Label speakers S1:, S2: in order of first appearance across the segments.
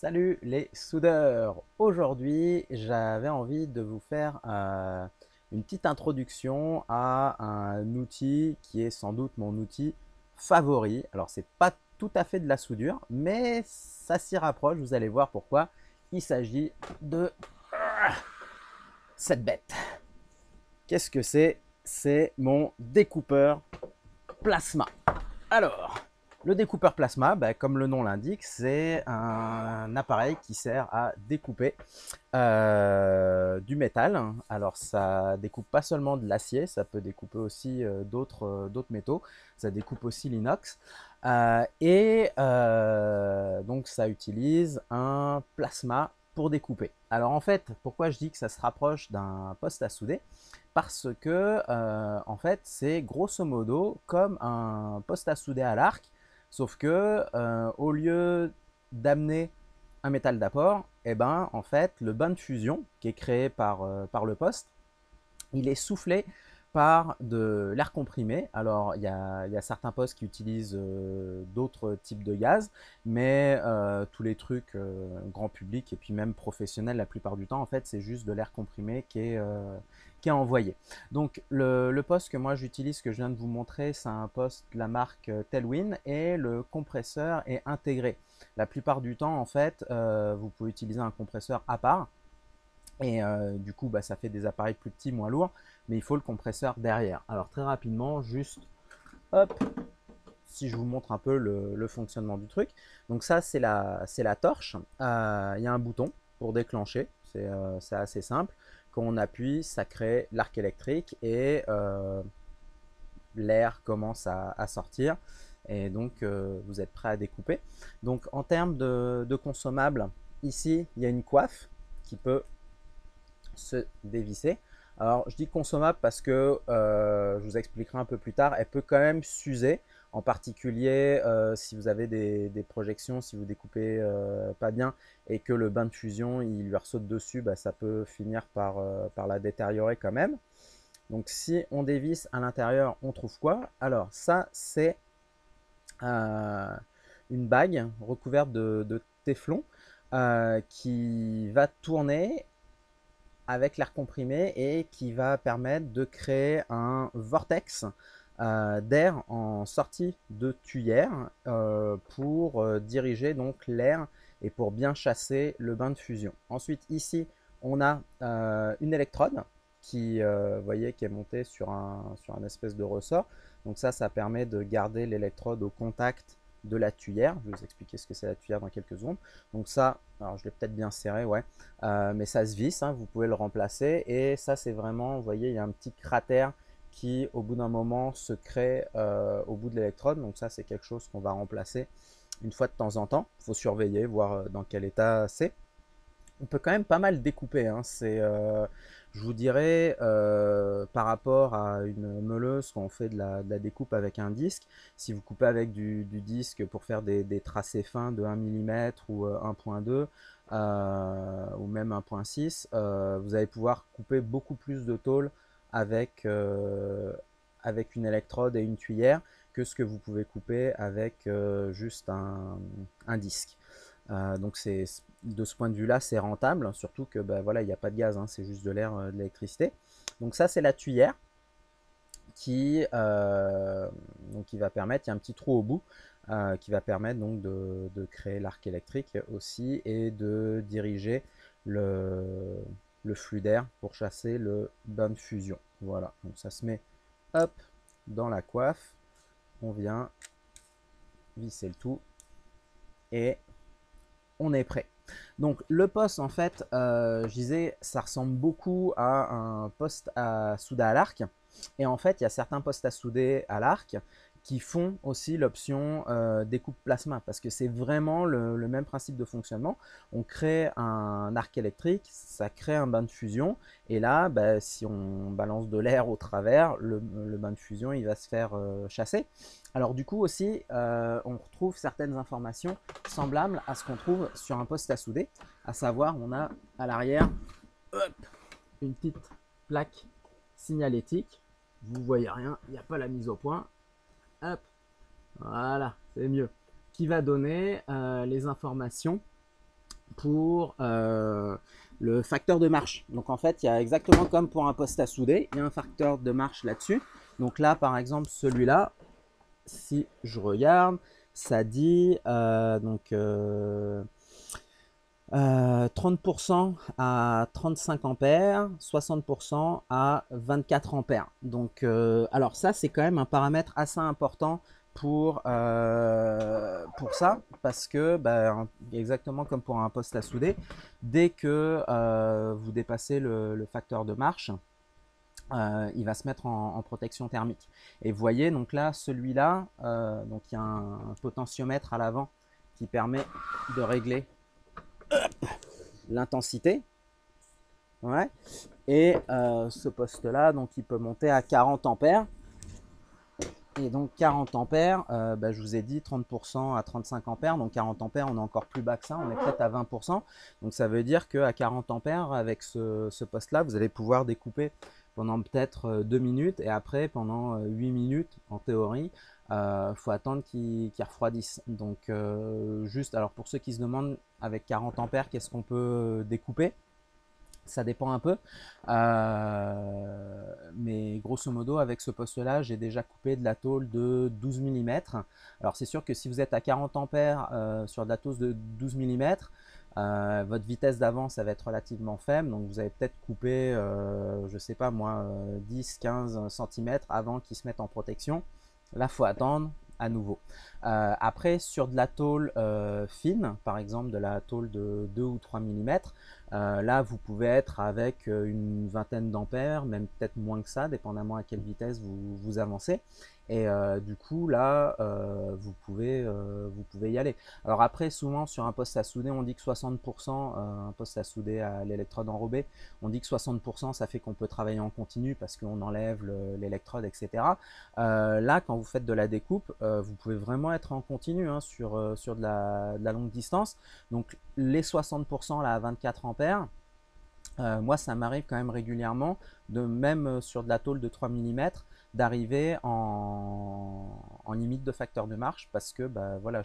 S1: Salut les soudeurs! Aujourd'hui, j'avais envie de vous faire une petite introduction à un outil qui est sans doute mon outil favori. Alors, c'est pas tout à fait de la soudure, mais ça s'y rapproche. Vous allez voir pourquoi. Il s'agit de cette bête. Qu'est-ce que c'est? C'est mon découpeur plasma. Alors, le découpeur plasma, comme le nom l'indique, c'est un appareil qui sert à découper du métal. Alors, ça découpe pas seulement de l'acier, ça peut découper aussi d'autres métaux. Ça découpe aussi l'inox. Donc, ça utilise un plasma pour découper. Alors, en fait, pourquoi je dis que ça se rapproche d'un poste à souder? Parce que en fait c'est grosso modo comme un poste à souder à l'arc, sauf que au lieu d'amener un métal d'apport, et ben en fait le bain de fusion qui est créé par le poste, il est soufflé par de l'air comprimé. Alors, il y a certains postes qui utilisent d'autres types de gaz, mais tous les trucs grand public et puis même professionnels, la plupart du temps, en fait, c'est juste de l'air comprimé qui est envoyé. Donc, le poste que moi j'utilise, que je viens de vous montrer, c'est un poste de la marque Telwin et le compresseur est intégré. La plupart du temps, en fait, vous pouvez utiliser un compresseur à part. Et du coup, ça fait des appareils plus petits, moins lourds, mais il faut le compresseur derrière. Alors très rapidement, juste, hop, si je vous montre un peu le fonctionnement du truc. Donc ça, c'est la torche. Il y a un bouton pour déclencher, c'est assez simple. Quand on appuie, ça crée l'arc électrique et l'air commence à sortir. Et donc, vous êtes prêt à découper. Donc en termes de consommables, ici, il y a une coiffe qui peut se dévisser. Alors, je dis consommable parce que je vous expliquerai un peu plus tard, elle peut quand même s'user, en particulier si vous avez des projections, si vous découpez pas bien et que le bain de fusion il lui ressaute dessus, ça peut finir par la détériorer quand même. Donc, si on dévisse à l'intérieur, on trouve quoi? Alors, ça, c'est euh, une bague recouverte de téflon qui va tourner avec l'air comprimé et qui va permettre de créer un vortex d'air en sortie de tuyère pour diriger donc l'air et pour bien chasser le bain de fusion. Ensuite ici on a une électrode qui, vous voyez, qui est montée sur un espèce de ressort. Donc ça permet de garder l'électrode au contact de la tuyère. Je vais vous expliquer ce que c'est la tuyère dans quelques secondes. Donc ça, alors je l'ai peut-être bien serré, ouais. Mais ça se visse, hein, vous pouvez le remplacer. Et ça, c'est vraiment, vous voyez, il y a un petit cratère qui, au bout d'un moment, se crée au bout de l'électrode. Donc ça, c'est quelque chose qu'on va remplacer une fois de temps en temps. Il faut surveiller, voir dans quel état c'est. On peut quand même pas mal découper, hein. Je vous dirais, par rapport à une meuleuse, quand on fait de la découpe avec un disque, si vous coupez avec du disque pour faire des tracés fins de 1 mm ou 1,2 ou même 1,6, vous allez pouvoir couper beaucoup plus de tôle avec une électrode et une tuyère que ce que vous pouvez couper avec juste un disque. Donc de ce point de vue-là, c'est rentable, surtout que voilà, il n'y a pas de gaz, hein, c'est juste de l'air, de l'électricité. Donc ça, c'est la tuyère qui va permettre, il y a un petit trou au bout, qui va permettre donc de créer l'arc électrique aussi et de diriger le flux d'air pour chasser le bain de fusion. Voilà, donc ça se met hop dans la coiffe, on vient visser le tout et on est prêt. Donc le poste, en fait, je disais, ça ressemble beaucoup à un poste à souder à l'arc. Et en fait, il y a certains postes à souder à l'arc qui font aussi l'option découpe plasma, parce que c'est vraiment le même principe de fonctionnement. On crée un arc électrique, ça crée un bain de fusion, et là, si on balance de l'air au travers, le bain de fusion il va se faire chasser. Alors du coup aussi, on retrouve certaines informations semblables à ce qu'on trouve sur un poste à souder, à savoir on a à l'arrière une petite plaque signalétique. Vous voyez rien, il n'y a pas la mise au point. Hop, voilà, c'est mieux. Qui va donner les informations pour le facteur de marche. Donc en fait, il y a exactement comme pour un poste à souder, il y a un facteur de marche là-dessus. Donc là, par exemple, celui-là, si je regarde, ça dit 30% à 35 ampères, 60% à 24 ampères. Donc, alors ça, c'est quand même un paramètre assez important pour ça, parce que exactement comme pour un poste à souder, dès que vous dépassez le facteur de marche, il va se mettre en protection thermique. Et vous voyez, donc là, celui-là, donc il y a un potentiomètre à l'avant qui permet de régler l'intensité. Ouais. Et ce poste-là, donc il peut monter à 40 ampères. Et donc 40 ampères, je vous ai dit 30% à 35 ampères. Donc 40 ampères, on est encore plus bas que ça, on est peut-être à 20%. Donc ça veut dire qu'à 40 ampères, avec ce poste-là, vous allez pouvoir découper pendant peut-être 2 minutes. Et après, pendant 8 minutes, en théorie, faut attendre qu'il refroidisse. Donc juste, alors pour ceux qui se demandent, avec 40 ampères, qu'est-ce qu'on peut découper? Ça dépend un peu, mais grosso modo avec ce poste là j'ai déjà coupé de la tôle de 12 mm. Alors c'est sûr que si vous êtes à 40 ampères sur de la tôle de 12 mm, votre vitesse d'avance va être relativement faible, donc vous allez peut-être couper je sais pas moi 10-15 cm avant qu'il se mette en protection. Là faut attendre à nouveau. Après, sur de la tôle fine, par exemple de la tôle de 2 ou 3 mm, là vous pouvez être avec une vingtaine d'ampères, même peut-être moins que ça, dépendamment à quelle vitesse vous avancez. Et du coup là vous pouvez y aller. Alors après, souvent sur un poste à souder, on dit que 60%, un poste à souder à l'électrode enrobée, on dit que 60% ça fait qu'on peut travailler en continu parce qu'on enlève l'électrode, etc. Là, quand vous faites de la découpe, vous pouvez vraiment être en continu hein, sur de la longue distance. Donc les 60% là, à 24 ampères, moi ça m'arrive quand même régulièrement, même sur de la tôle de 3 mm, d'arriver en limite de facteur de marche parce que voilà,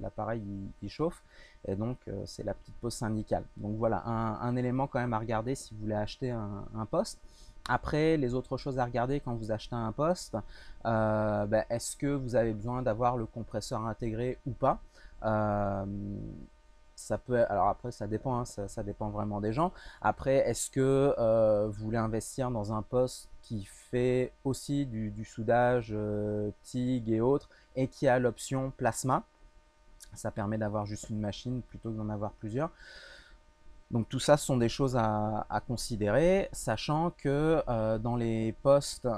S1: l'appareil il chauffe et donc c'est la petite pause syndicale. Donc voilà, un élément quand même à regarder si vous voulez acheter un poste. Après, les autres choses à regarder quand vous achetez un poste, est-ce que vous avez besoin d'avoir le compresseur intégré ou pas? Ça peut, alors après ça dépend, hein, ça dépend vraiment des gens. Après, est-ce que vous voulez investir dans un poste qui fait aussi du soudage TIG et autres et qui a l'option plasma? Ça permet d'avoir juste une machine plutôt que d'en avoir plusieurs. Donc tout ça, ce sont des choses à considérer, sachant que dans les postes,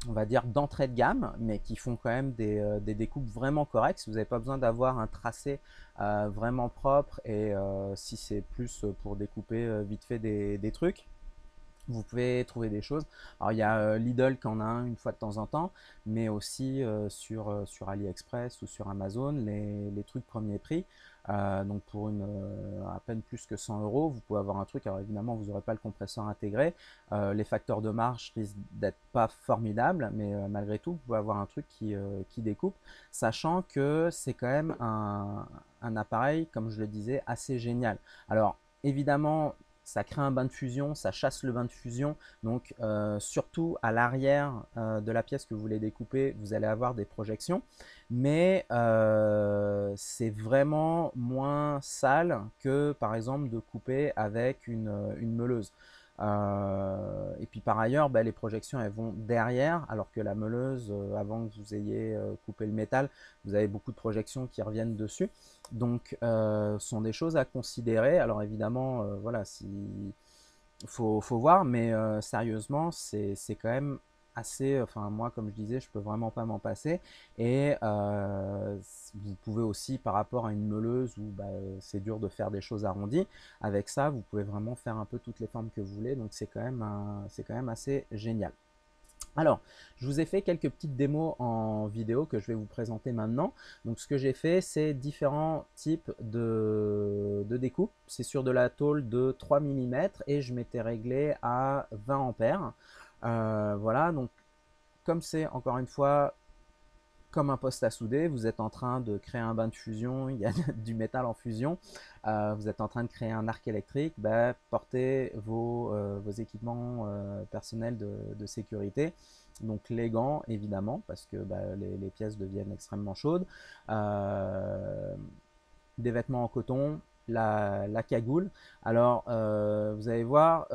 S1: on va dire d'entrée de gamme, mais qui font quand même des découpes vraiment correctes, si vous n'avez pas besoin d'avoir un tracé vraiment propre, et si c'est plus pour découper vite fait des trucs, vous pouvez trouver des choses. Alors il y a Lidl qui en a un une fois de temps en temps, mais aussi sur AliExpress ou sur Amazon, les trucs premier prix. Donc pour à peine plus que 100 euros, vous pouvez avoir un truc. Alors évidemment, vous n'aurez pas le compresseur intégré. Les facteurs de marche risquent d'être pas formidables, mais malgré tout, vous pouvez avoir un truc qui découpe, sachant que c'est quand même un appareil, comme je le disais, assez génial. Alors évidemment, ça crée un bain de fusion, ça chasse le bain de fusion, donc surtout à l'arrière de la pièce que vous voulez découper, vous allez avoir des projections, mais c'est vraiment moins sale que par exemple de couper avec une meuleuse. Et puis par ailleurs, les projections elles vont derrière, alors que la meuleuse, avant que vous ayez coupé le métal, vous avez beaucoup de projections qui reviennent dessus. Donc, ce sont des choses à considérer. Alors évidemment, voilà, faut voir, mais sérieusement, c'est quand même assez. Enfin, moi, comme je disais, je peux vraiment pas m'en passer. Et vous pouvez aussi, par rapport à une meuleuse où c'est dur de faire des choses arrondies, avec ça, vous pouvez vraiment faire un peu toutes les formes que vous voulez. Donc, c'est quand même assez génial. Alors, je vous ai fait quelques petites démos en vidéo que je vais vous présenter maintenant. Donc, ce que j'ai fait, c'est différents types de découpe. C'est sur de la tôle de 3 mm et je m'étais réglé à 20 ampères. Voilà, donc comme c'est encore une fois comme un poste à souder, vous êtes en train de créer un bain de fusion, il y a du métal en fusion, vous êtes en train de créer un arc électrique, bah, portez vos équipements personnels de sécurité. Donc les gants évidemment parce que bah, les pièces deviennent extrêmement chaudes, des vêtements en coton, la cagoule. Alors, vous allez voir,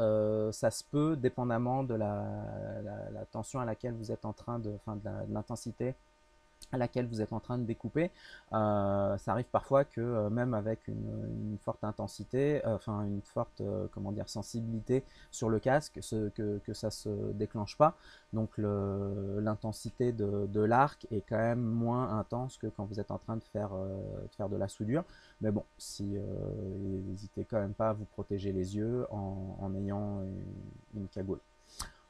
S1: ça se peut, dépendamment de la tension à laquelle vous êtes en train de, enfin, de l'intensité à laquelle vous êtes en train de découper. Ça arrive parfois que même avec une forte intensité, enfin une forte comment dire, sensibilité sur le casque, que ça ne se déclenche pas. Donc l'intensité de l'arc est quand même moins intense que quand vous êtes en train de faire de la soudure. Mais bon, n'hésitez quand même pas à vous protéger les yeux en ayant une cagoule.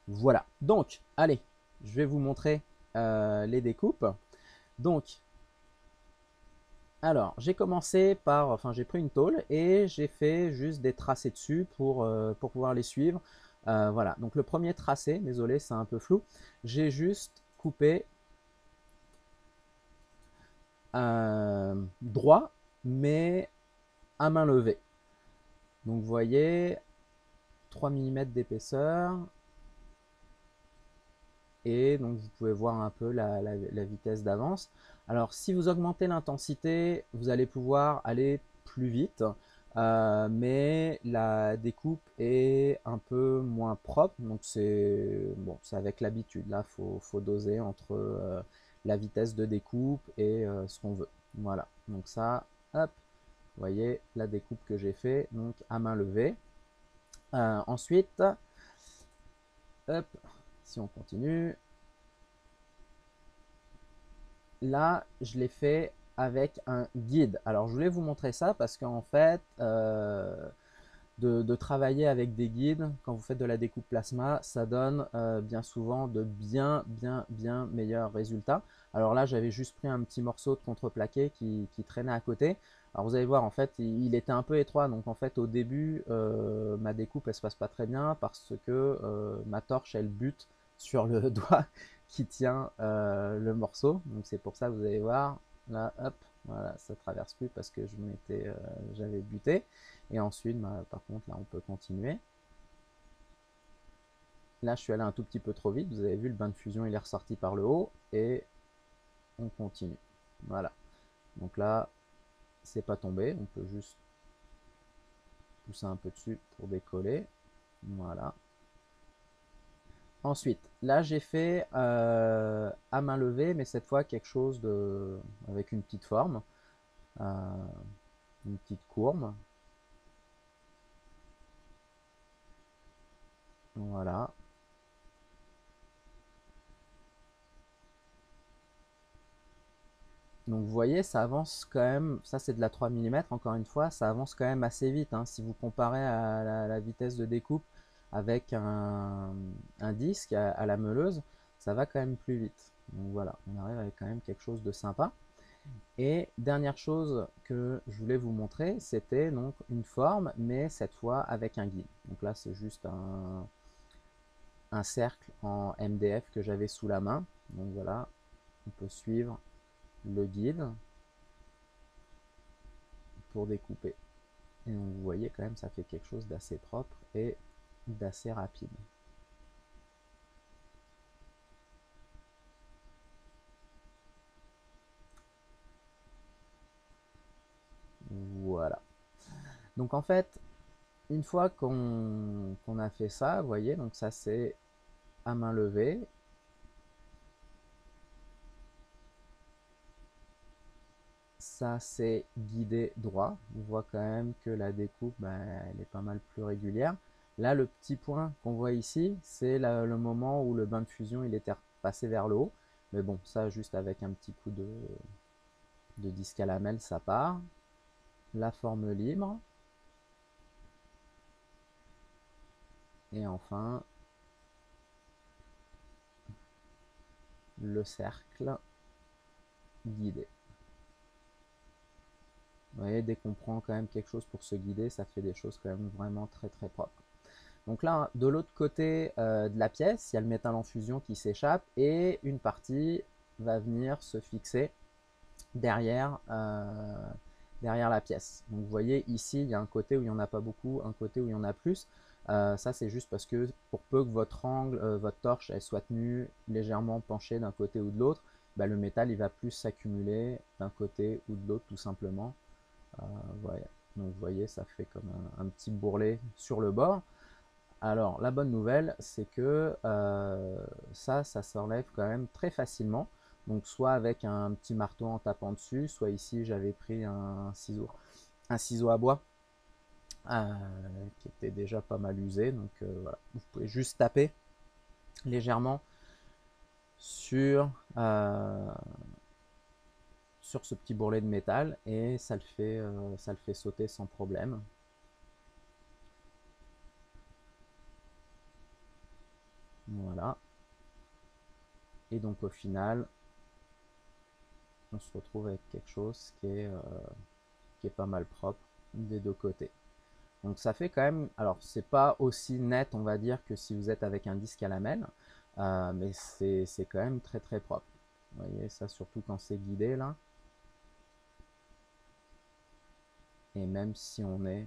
S1: Voilà, donc allez, je vais vous montrer les découpes. Donc, alors, j'ai commencé par, enfin, j'ai pris une tôle et j'ai fait juste des tracés dessus pour pouvoir les suivre. Voilà, donc le premier tracé, désolé, c'est un peu flou, j'ai juste coupé droit, mais à main levée. Donc, vous voyez, 3 mm d'épaisseur. Et donc, vous pouvez voir un peu la vitesse d'avance. Alors, si vous augmentez l'intensité, vous allez pouvoir aller plus vite, mais la découpe est un peu moins propre. Donc, c'est bon, c'est avec l'habitude. Là, faut doser entre la vitesse de découpe et ce qu'on veut. Voilà. Donc ça, hop, vous voyez la découpe que j'ai fait, donc à main levée. Ensuite, hop, si on continue. Là, je l'ai fait avec un guide. Alors, je voulais vous montrer ça parce qu'en fait, de travailler avec des guides, quand vous faites de la découpe plasma, ça donne bien souvent de bien meilleurs résultats. Alors là, j'avais juste pris un petit morceau de contreplaqué qui traînait à côté. Alors vous allez voir, en fait, il était un peu étroit. Donc en fait, au début, ma découpe, elle se passe pas très bien parce que ma torche, elle bute sur le doigt qui tient le morceau. Donc c'est pour ça que vous allez voir, là, hop, voilà, ça traverse plus parce que j'avais buté. Et ensuite, bah, par contre, là, on peut continuer. Là, je suis allé un tout petit peu trop vite. Vous avez vu, le bain de fusion, il est ressorti par le haut. Et on continue. Voilà. Donc là, c'est pas tombé. On peut juste pousser un peu dessus pour décoller. Voilà. Ensuite, là, j'ai fait à main levée, mais cette fois, quelque chose avec une petite forme. Une petite courbe. Voilà. Donc vous voyez, ça avance quand même, ça c'est de la 3 mm, encore une fois, ça avance quand même assez vite. Hein. Si vous comparez à la vitesse de découpe avec un disque à la meuleuse, ça va quand même plus vite. Donc voilà, on arrive avec quand même quelque chose de sympa. Et dernière chose que je voulais vous montrer, c'était donc une forme, mais cette fois avec un guide. Donc là, c'est juste un cercle en MDF que j'avais sous la main. Donc voilà, on peut suivre le guide pour découper. Et donc vous voyez quand même, ça fait quelque chose d'assez propre et d'assez rapide. Voilà. Donc en fait, une fois qu'on a fait ça, vous voyez, donc ça c'est à main levée. Ça c'est guidé droit. On voit quand même que la découpe, ben, elle est pas mal plus régulière. Là, le petit point qu'on voit ici, c'est le moment où le bain de fusion il était passé vers le haut. Mais bon, ça juste avec un petit coup de disque à lamelle, ça part. La forme libre. Et enfin, le cercle guidé. Vous voyez, dès qu'on prend quand même quelque chose pour se guider, ça fait des choses quand même vraiment très propres. Donc là, de l'autre côté de la pièce, il y a le métal en fusion qui s'échappe et une partie va venir se fixer derrière, derrière la pièce. Donc vous voyez ici, il y a un côté où il n'y en a pas beaucoup, un côté où il y en a plus. Ça c'est juste parce que pour peu que votre angle, votre torche, elle soit tenue légèrement penchée d'un côté ou de l'autre, bah, le métal il va plus s'accumuler d'un côté ou de l'autre tout simplement. Voilà. Donc vous voyez, ça fait comme un petit bourrelet sur le bord. Alors la bonne nouvelle, c'est que ça s'enlève quand même très facilement. Donc soit avec un petit marteau en tapant dessus, soit ici j'avais pris un ciseau à bois euh, qui était déjà pas mal usé. Donc voilà, vous pouvez juste taper légèrement sur, sur ce petit bourrelet de métal et ça le fait sauter sans problème. Voilà. Et donc au final, on se retrouve avec quelque chose qui est pas mal propre des deux côtés. Donc ça fait quand même, alors c'est pas aussi net on va dire que si vous êtes avec un disque à lamelles, mais c'est quand même très très propre. Vous voyez ça surtout quand c'est guidé là. Et même si on est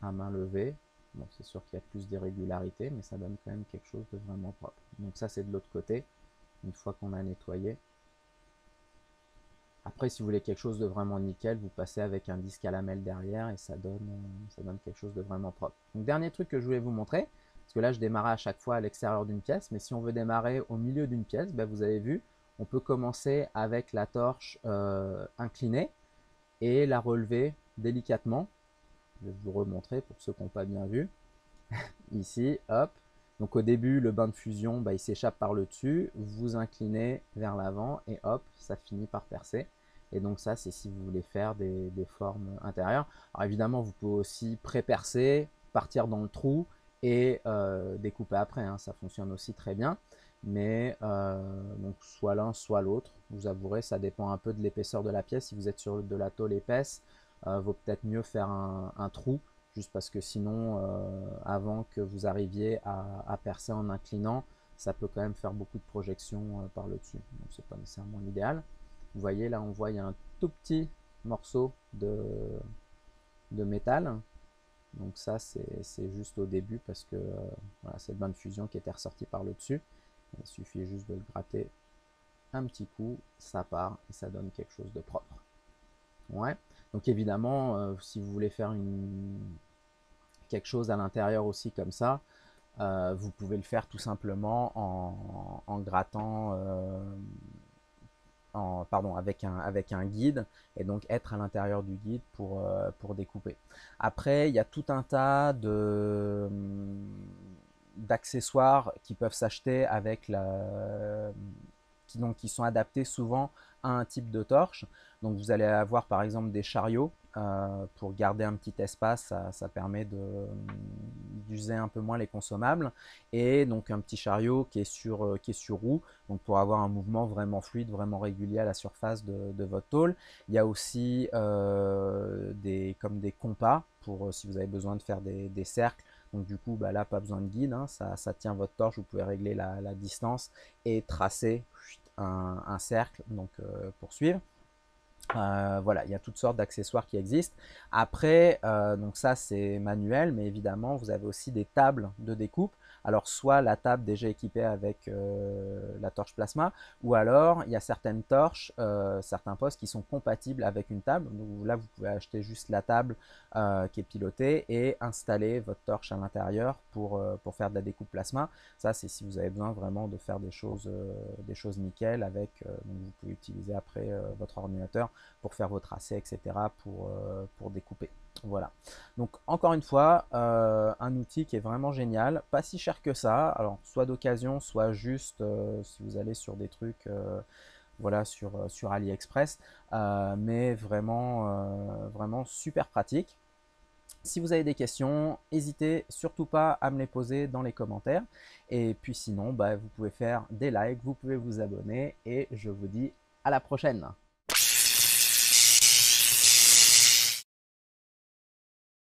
S1: à main levée, bon c'est sûr qu'il y a plus d'irrégularité, mais ça donne quand même quelque chose de vraiment propre. Donc ça c'est de l'autre côté, une fois qu'on a nettoyé. Après, si vous voulez quelque chose de vraiment nickel, vous passez avec un disque à lamelles derrière et ça donne quelque chose de vraiment propre. Donc, dernier truc que je voulais vous montrer, parce que là, je démarrais à chaque fois à l'extérieur d'une pièce, mais si on veut démarrer au milieu d'une pièce, ben, vous avez vu, on peut commencer avec la torche inclinée et la relever délicatement. Je vais vous remontrer pour ceux qui n'ont pas bien vu. Ici, hop. Donc au début, le bain de fusion, bah, il s'échappe par le dessus. Vous inclinez vers l'avant et hop, ça finit par percer. Et donc ça, c'est si vous voulez faire des formes intérieures. Alors évidemment, vous pouvez aussi pré-percer, partir dans le trou et découper après. Hein, ça fonctionne aussi très bien. Mais donc soit l'un, soit l'autre. Vous avouerez, ça dépend un peu de l'épaisseur de la pièce. Si vous êtes sur de la tôle épaisse, vaut peut-être mieux faire un trou juste parce que sinon, avant que vous arriviez à percer en inclinant, ça peut quand même faire beaucoup de projections par le dessus. Donc c'est pas nécessairement l'idéal. Vous voyez là, on voit il y a un tout petit morceau de métal. Donc ça, c'est juste au début parce que voilà, c'est le bain de fusion qui était ressorti par le dessus. Il suffit juste de le gratter un petit coup, ça part et ça donne quelque chose de propre. Ouais. Donc évidemment, si vous voulez faire quelque chose à l'intérieur aussi comme ça, vous pouvez le faire tout simplement en grattant, pardon, avec un guide et donc être à l'intérieur du guide pour découper. Après, il y a tout un tas d'accessoires qui peuvent s'acheter avec qui sont adaptés souvent à un type de torche. Donc vous allez avoir par exemple des chariots pour garder un petit espace, ça permet d'user un peu moins les consommables. Et donc un petit chariot qui est sur roue, donc pour avoir un mouvement vraiment fluide, vraiment régulier à la surface de votre tôle. Il y a aussi comme des compas pour si vous avez besoin de faire des cercles. Donc du coup, bah là, pas besoin de guide, hein, ça tient votre torche, vous pouvez régler la distance et tracer un cercle donc, pour suivre. Voilà, il y a toutes sortes d'accessoires qui existent. Après, donc ça c'est manuel, mais évidemment vous avez aussi des tables de découpe. Alors soit la table déjà équipée avec la torche plasma, ou alors il y a certaines torches, certains postes qui sont compatibles avec une table. Donc là vous pouvez acheter juste la table qui est pilotée et installer votre torche à l'intérieur pour faire de la découpe plasma. Ça c'est si vous avez besoin vraiment de faire des choses nickel avec, donc vous pouvez utiliser après votre ordinateur pour faire vos tracés, etc. pour découper. Voilà. Donc encore une fois, un outil qui est vraiment génial, pas si cher que ça, alors soit d'occasion, soit juste si vous allez sur des trucs voilà, sur AliExpress, mais vraiment super pratique. Si vous avez des questions, n'hésitez surtout pas à me les poser dans les commentaires. Et puis sinon, bah, vous pouvez faire des likes, vous pouvez vous abonner et je vous dis à la prochaine.